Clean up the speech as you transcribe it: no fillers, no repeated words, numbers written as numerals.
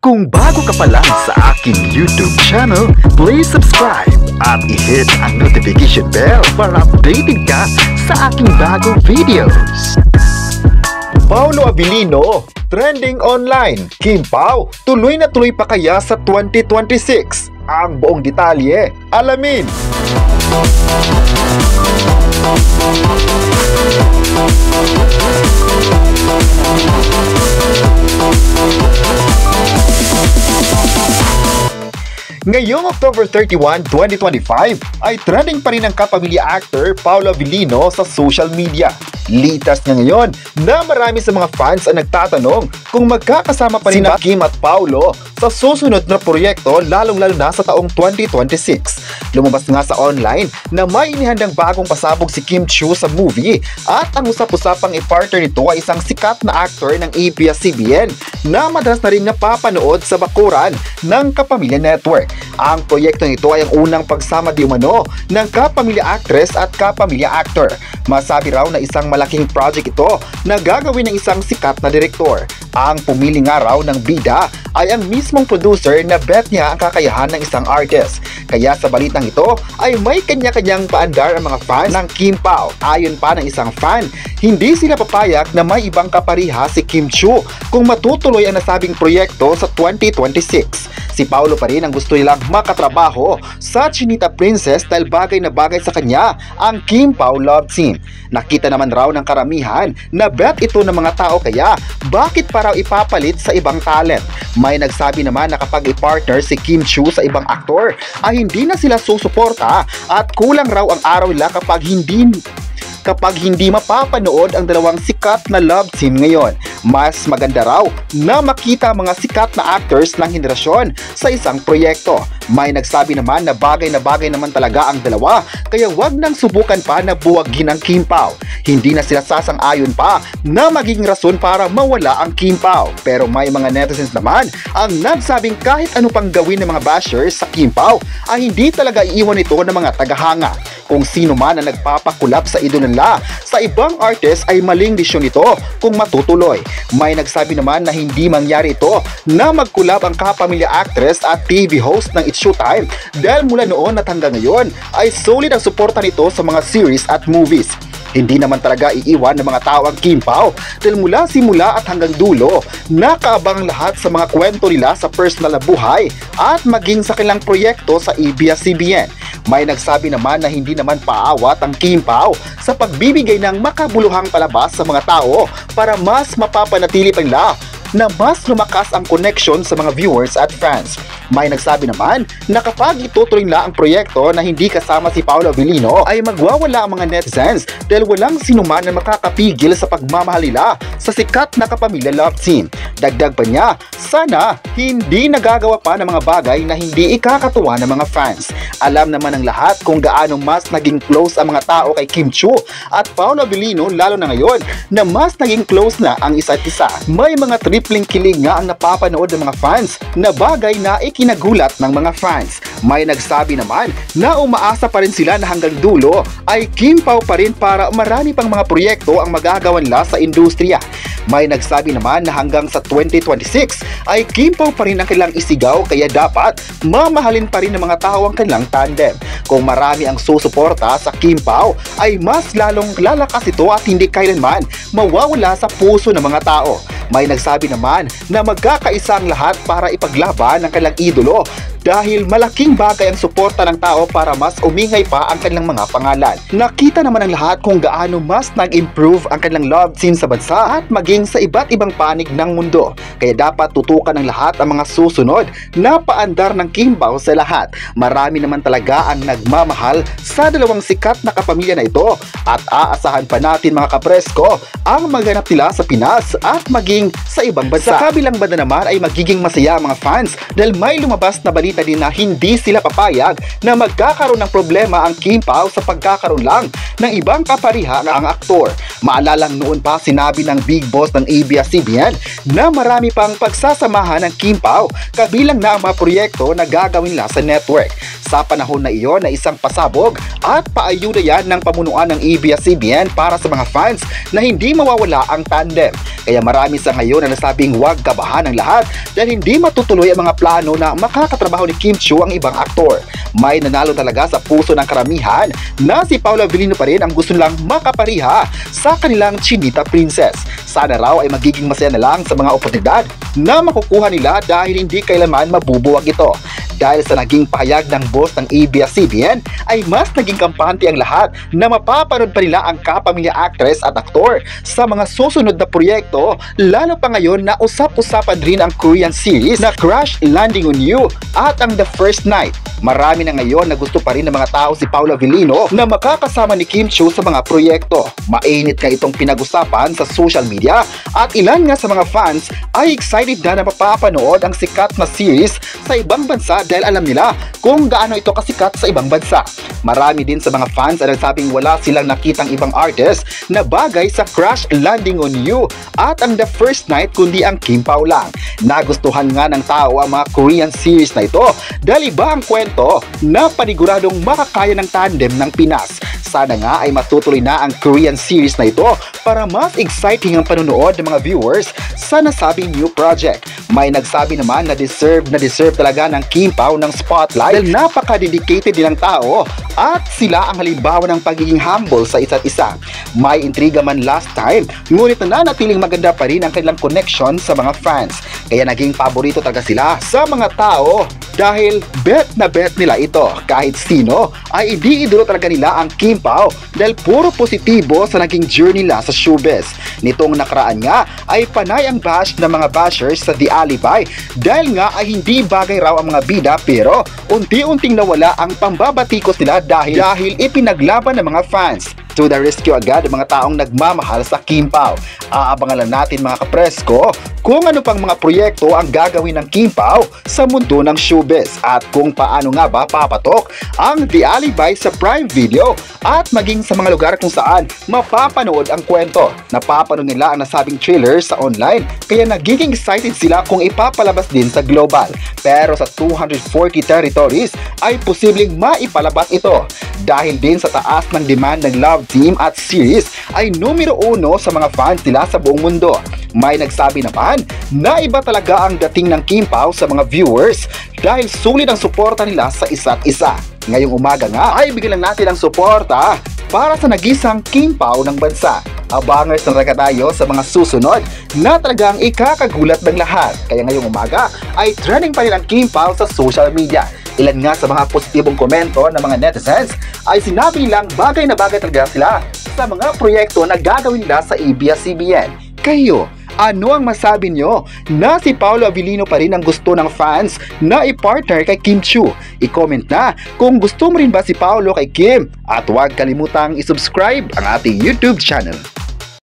Kung bago ka pa lang sa aking YouTube channel, please subscribe at i-hit ang notification bell para updated ka sa aking bagong videos. Paolo Abilino, trending online. Kim Pao, tuloy na tuloy pa kaya sa 2026? Ang buong detalye, alamin! Ngayong October 31, 2025 ay trending pa rin ang kapamilya actor Paolo Abilino sa social media. Litas na ngayon na marami sa mga fans ang nagtatanong kung magkakasama pa rin sina Kim at Paolo sa susunod na proyekto lalong-lalo na sa taong 2026. Lumabas nga sa online na may inihandang bagong pasabog si Kim Chiu sa movie at ang usap-usapang i-partner nito ay isang sikat na actor ng ABS-CBN na madalas na rin napapanood sa bakuran ng Kapamilya Network. Ang proyekto nito ay ang unang pagsama di umano ng kapamilya actress at kapamilya actor. Masabi raw na isang malaking project ito na gagawin ng isang sikat na direktor. Ang pumili nga raw ng bida ay ang mismong producer na bet niya ang kakayahan ng isang artist. Kaya sa balitang ito ay may kanya-kanyang paandar ang mga fans ng Kim Pao. Ayon pa ng isang fan, hindi sila papayag na may ibang kapariha si Kim Chiu kung matutuloy ang nasabing proyekto sa 2026. Si Paolo pa rin ang gusto nilang makatrabaho sa Chinita Princess dahil bagay na bagay sa kanya ang Kim Pao love team. Nakita naman raw ng karamihan na bet ito ng mga tao kaya bakit pa raw ipapalit sa ibang talent. May nagsabi naman na kapag i-partner si Kim Chiu sa ibang aktor ay hindi na sila susuporta at kulang raw ang araw nila kapag hindi mapapanood ang dalawang sikat na love team ngayon. Mas maganda raw na makita mga sikat na actors ng henerasyon sa isang proyekto. May nagsabi naman na bagay naman talaga ang dalawa kaya wag nang subukan pa na buwagin ang Kim Pao. Hindi na sila sasang-ayon pa na maging rason para mawala ang Kim Pao. Pero may mga netizens naman ang nagsabing kahit ano pang gawin ng mga bashers sa Kim Pao ay hindi talaga iiwan ito ng mga tagahanga. Kung sino man ang nagpapakulap sa idol nila sa ibang artist ay maling desisyon ito kung matutuloy. May nagsabi naman na hindi mangyari ito na magkulab ang kapamilya actress at TV host ng It's Showtime dahil mula noon at hanggang ngayon ay solid ang suporta nito sa mga series at movies. Hindi naman talaga iiwan ng mga tao ang Kim Pao dahil mula simula at hanggang dulo, nakaabang lahat sa mga kwento nila sa personal na buhay at maging sa kanilang proyekto sa ABS-CBN. May nagsabi naman na hindi naman paawat ang Kim Pao sa pagbibigay ng makabuluhang palabas sa mga tao para mas mapapanatili pa nila na mas lumakas ang connection sa mga viewers at fans. May nagsabi naman na kapag itutuloy nila ang proyekto na hindi kasama si Paolo Abilino ay magwawala ang mga netizens dahil walang sinuman na makakapigil sa pagmamahal nila sa sikat na kapamilya love team. Dagdag pa niya, sana hindi nagagawa pa ng mga bagay na hindi ikakatuwa ng mga fans. Alam naman ng lahat kung gaano mas naging close ang mga tao kay Kim Chiu at Paolo Abilino lalo na ngayon na mas naging close na ang isa't isa. May mga tripling kilig nga ang napapanood ng mga fans na bagay na ikinagulat ng mga fans. May nagsabi naman na umaasa pa rin sila na hanggang dulo ay Kim Pao pa rin para marami pang mga proyekto ang magagawa nila sa industriya. May nagsabi naman na hanggang sa 2026 ay Kim Pao pa rin ang kanilang isigaw kaya dapat mamahalin pa rin ng mga tao ang kanilang tandem. Kung marami ang susuporta sa Kim Pao ay mas lalong lalakas ito at hindi kailanman mawawala sa puso ng mga tao. May nagsabi naman na magkakaisa ang lahat para ipaglaban ang kanilang idolo dahil malaking bagay ang suporta ng tao para mas umingay pa ang kanilang mga pangalan. Nakita naman ng lahat kung gaano mas nag-improve ang kanilang love scene sa bansa at maging sa iba't ibang panig ng mundo. Kaya dapat tutukan ng lahat ang mga susunod na paandar ng Kim Pao sa lahat. Marami naman talaga ang nagmamahal sa dalawang sikat na kapamilya na ito at aasahan pa natin mga kapresko ang maganap nila sa Pinas at maging sa ibang bansa. Sa kabilang banda naman ay magiging masaya ang mga fans dahil may lumabas na balita din na hindi sila papayag na magkakaroon ng problema ang Kim Pao sa pagkakaroon lang ng ibang kapariha ang aktor. Maalalang noon pa sinabi ng big boss ng ABS-CBN na marami pang pagsasamahan ng Kim Pao kabilang na ang mga proyekto na gagawin nila sa network. Sa panahon na iyon na isang pasabog at paayuda yan ng pamunuan ng ABS-CBN para sa mga fans na hindi mawawala ang tandem. Kaya marami sa ngayon na nasabing huwag kabahan ang lahat dahil hindi matutuloy ang mga plano na makakatrabaho ni Kim Chiu ang ibang aktor. May nanalo talaga sa puso ng karamihan na si Paolo Avellino pa rin ang gusto nilang makapariha sa kanilang Chinita Princess. Sana raw ay magiging masaya na lang sa mga oportunidad na makukuha nila dahil hindi kailanman mabubuwag ito. Dahil sa naging pahayag ng boss ng ABS-CBN ay mas naging kampante ang lahat na mapapanood pa nila ang kapamilya actress at aktor sa mga susunod na proyekto, lalo pa ngayon na usap-usapan rin ang Korean series na Crash Landing on You at ang The First Night. Marami na ngayon na gusto pa rin ng mga tao si Paolo Avellino na makakasama ni Kim Chiu sa mga proyekto. Mainit nga itong pinag-usapan sa social media at ilan nga sa mga fans ay excited na mapapanood ang sikat na series sa ibang bansa dahil alam nila kung gaano ito kasikat sa ibang bansa. Marami din sa mga fans ay nagsabing wala silang nakitang ibang artist na bagay sa Crash Landing on You at ang The First Night kundi ang Kim Pao lang. Nagustuhan nga ng tao ang mga Korean series na ito dahil iba ang kwento na paniguradong makakaya ng tandem ng Pinas. Sana nga ay matutuloy na ang Korean series na ito para mas exciting ang panonood ng mga viewers sa nasabing new project. May nagsabi naman na deserve talaga ng Kim Pao ng spotlight dahil napaka-dedicated din ng tao at sila ang halimbawa ng pagiging humble sa isa't isa. May intriga man last time, ngunit nananatiling maganda pa rin ang kanilang connection sa mga fans. Kaya naging paborito talaga sila sa mga tao dahil bet na bet nila ito. Kahit sino ay idi-idolo talaga nila ang Kim Pao dahil puro positibo sa naging journey nila sa showbiz. Nitong nakaraan nga ay panay ang bash ng mga bashers sa The Alibi dahil nga ay hindi bagay raw ang mga bida pero unti-unting nawala ang pambabatikos nila dahil ipinaglaban ng mga fans. To the rescue agad ang mga taong nagmamahal sa Kim Pao. Aabangan lang natin mga kapresko kung ano pang mga proyekto ang gagawin ng Kim Pao sa mundo ng showbiz at kung paano nga ba papatok ang The Alibi sa Prime Video at maging sa mga lugar kung saan mapapanood ang kwento. Napapanood nila ang nasabing trailer sa online kaya nagiging excited sila kung ipapalabas din sa global. Pero sa 240 territories ay posibleng maipalabas ito dahil din sa taas ng demand ng Love Team at series ay numero 1 sa mga fans nila sa buong mundo. May nagsabi naman na iba talaga ang dating ng Kim Pao sa mga viewers dahil sulit ang suporta nila sa isa't isa. Ngayong umaga nga ay bigyan lang natin ang suporta para sa nagisang Kim Pao ng bansa. Abangers na talaga tayo sa mga susunod na talagang ikakagulat ng lahat. Kaya ngayong umaga ay trending pa rin ang Kim Pao sa social media. Ilan nga sa mga positibong komento ng mga netizens ay sinabi nilang bagay na bagay talaga sila sa mga proyekto na gagawin nila sa ABS-CBN. Kayo, ano ang masabi nyo na si Paolo Avellino pa rin ang gusto ng fans na i-partner kay Kim Chiu? I-comment na kung gusto mo rin ba si Paolo kay Kim at huwag kalimutang i-subscribe ang ating YouTube channel.